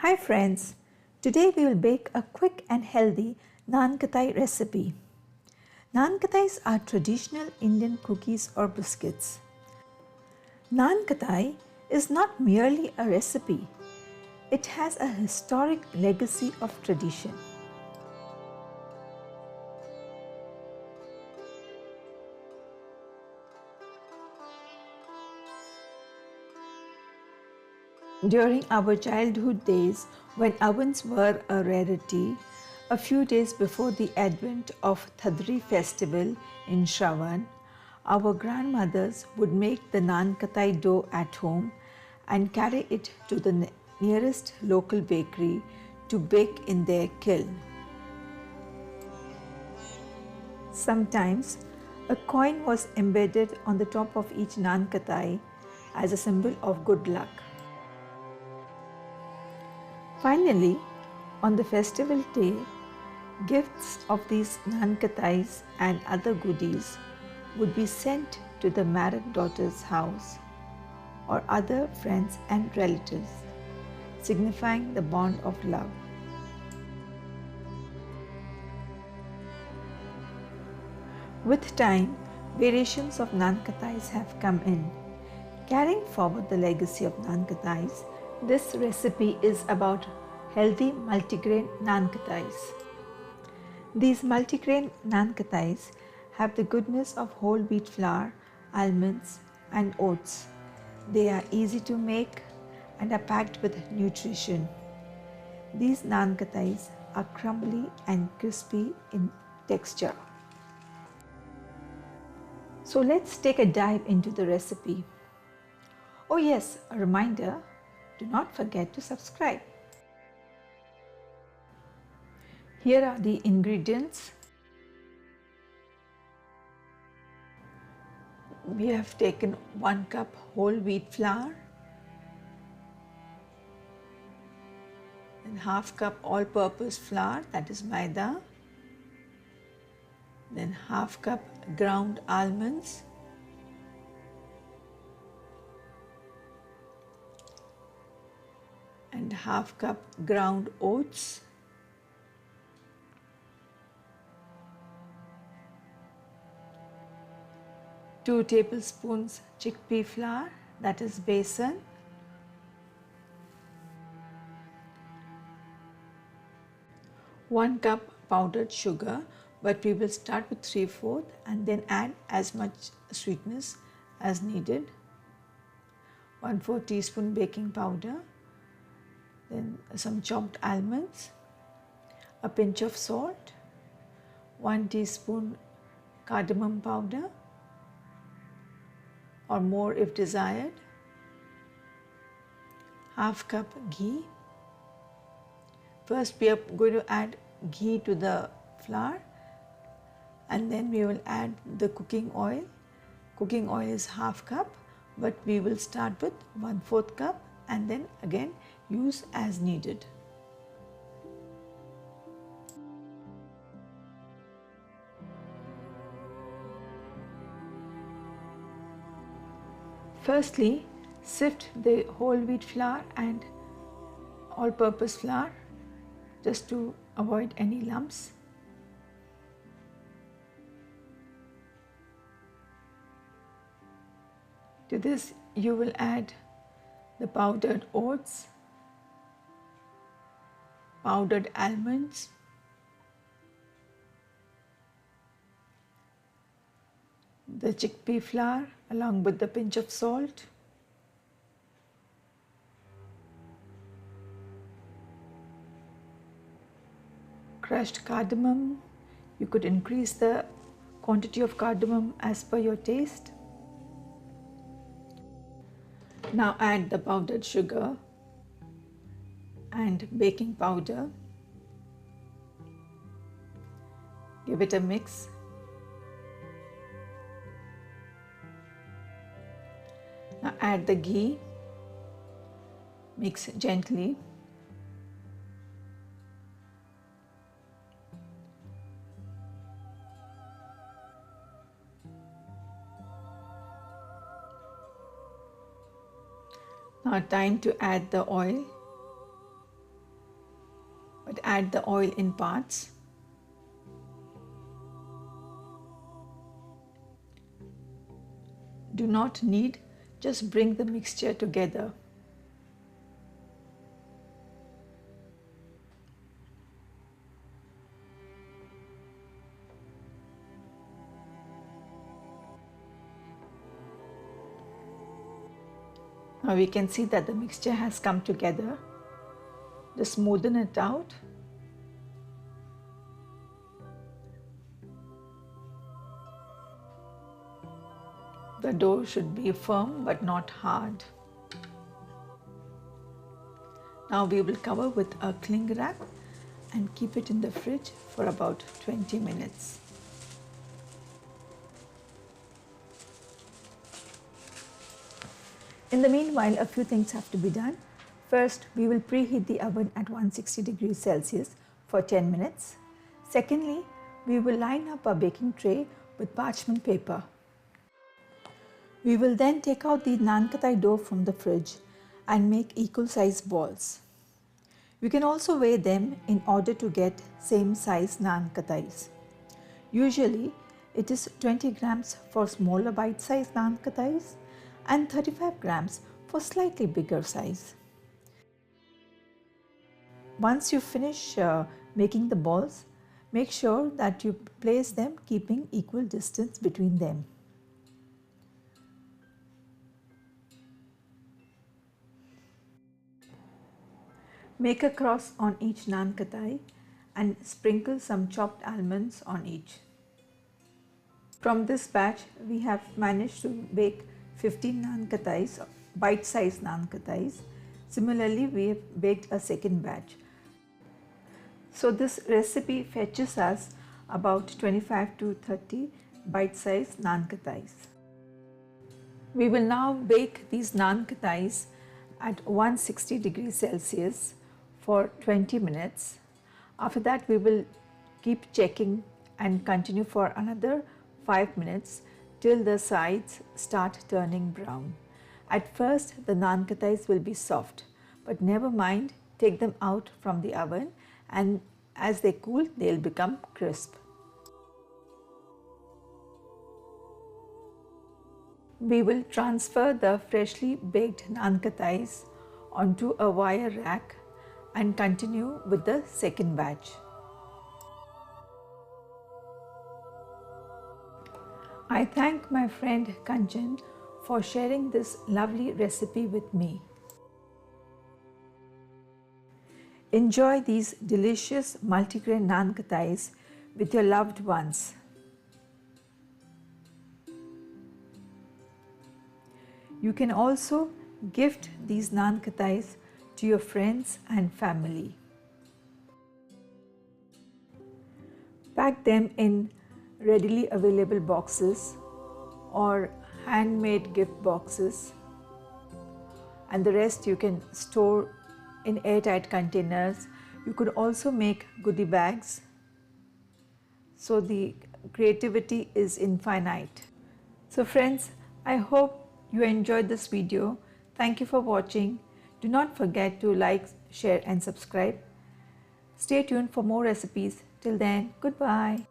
Hi friends, today we will bake a quick and healthy Nankhatai recipe. Nankhatais are traditional Indian cookies or biscuits. Nankhatai is not merely a recipe, it has a historic legacy of tradition. During our childhood days, when ovens were a rarity, a few days before the advent of Thadri festival in Shravan, our grandmothers would make the Nankhatai dough at home and carry it to the nearest local bakery to bake in their kiln. Sometimes, a coin was embedded on the top of each Nankhatai as a symbol of good luck. Finally, on the festival day, gifts of these Nankhatais and other goodies would be sent to the married daughter's house or other friends and relatives, signifying the bond of love. With time, variations of Nankhatais have come in. Carrying forward the legacy of Nankhatais, this recipe is about healthy multigrain Nankhatais. These multigrain Nankhatais have the goodness of whole wheat flour, almonds and oats. They are easy to make and are packed with nutrition. These Nankhatais are crumbly and crispy in texture. So let's take a dive into the recipe. Oh yes, a reminder, do not forget to subscribe. Here are the ingredients. We have taken 1 cup whole wheat flour and half cup all-purpose flour, that is maida, then half cup ground almonds, and half cup ground oats, two tablespoons chickpea flour, that is besan, one cup powdered sugar, but we will start with 3/4 and then add as much sweetness as needed, 1/4 teaspoon baking powder, then some chopped almonds, a pinch of salt, 1 teaspoon cardamom powder or more if desired, half cup ghee. First we are going to add ghee to the flour and then we will add the cooking oil. Cooking oil is half cup, but we will start with 1/4 cup and then again use as needed. Firstly, sift the whole wheat flour and all-purpose flour just to avoid any lumps. To this you will add the powdered oats, powdered almonds, the chickpea flour along with the pinch of salt, crushed cardamom. You could increase the quantity of cardamom as per your taste. Now add the powdered sugar and baking powder. Give it a mix. Now add the ghee. Mix gently. Now time to add the oil. add the oil in parts. Do not knead, just bring the mixture together. Now we can see that the mixture has come together. Just smoothen it out. The dough should be firm but not hard. Now we will cover with a cling wrap and keep it in the fridge for about 20 minutes. In the meanwhile, a few things have to be done. First, we will preheat the oven at 160 degrees Celsius for 10 minutes. Secondly, we will line up a baking tray with parchment paper. We will then take out the Nankhatai dough from the fridge and make equal size balls. You can also weigh them in order to get same size Nankhatais. Usually, it is 20 grams for smaller bite-sized Nankhatais and 35 grams for slightly bigger size. Once you finish making the balls, make sure that you place them keeping equal distance between them. Make a cross on each Nankhatai and sprinkle some chopped almonds on each. From this batch, we have managed to bake 15 Nankhatais, bite-sized Nankhatais. Similarly, we have baked a second batch. So this recipe fetches us about 25 to 30 bite-sized Nankhatais. We will now bake these Nankhatais at 160 degrees Celsius for 20 minutes. After that, we will keep checking and continue for another 5 minutes till the sides start turning brown. At first, the Nankhatais will be soft, but never mind, take them out from the oven and as they cool, they'll become crisp. We will transfer the freshly baked Nankhatais onto a wire rack and continue with the second batch. I thank my friend Kanchan for sharing this lovely recipe with me. Enjoy these delicious multigrain Nankhatais with your loved ones. You can also gift these Nankhatais to your friends and family. Pack them in readily available boxes or handmade gift boxes, and the rest you can store in airtight containers. You could also make goodie bags. So the creativity is infinite. So friends, I hope you enjoyed this video. Thank you for watching. Do not forget to like, share and subscribe. Stay tuned for more recipes. Till then, goodbye.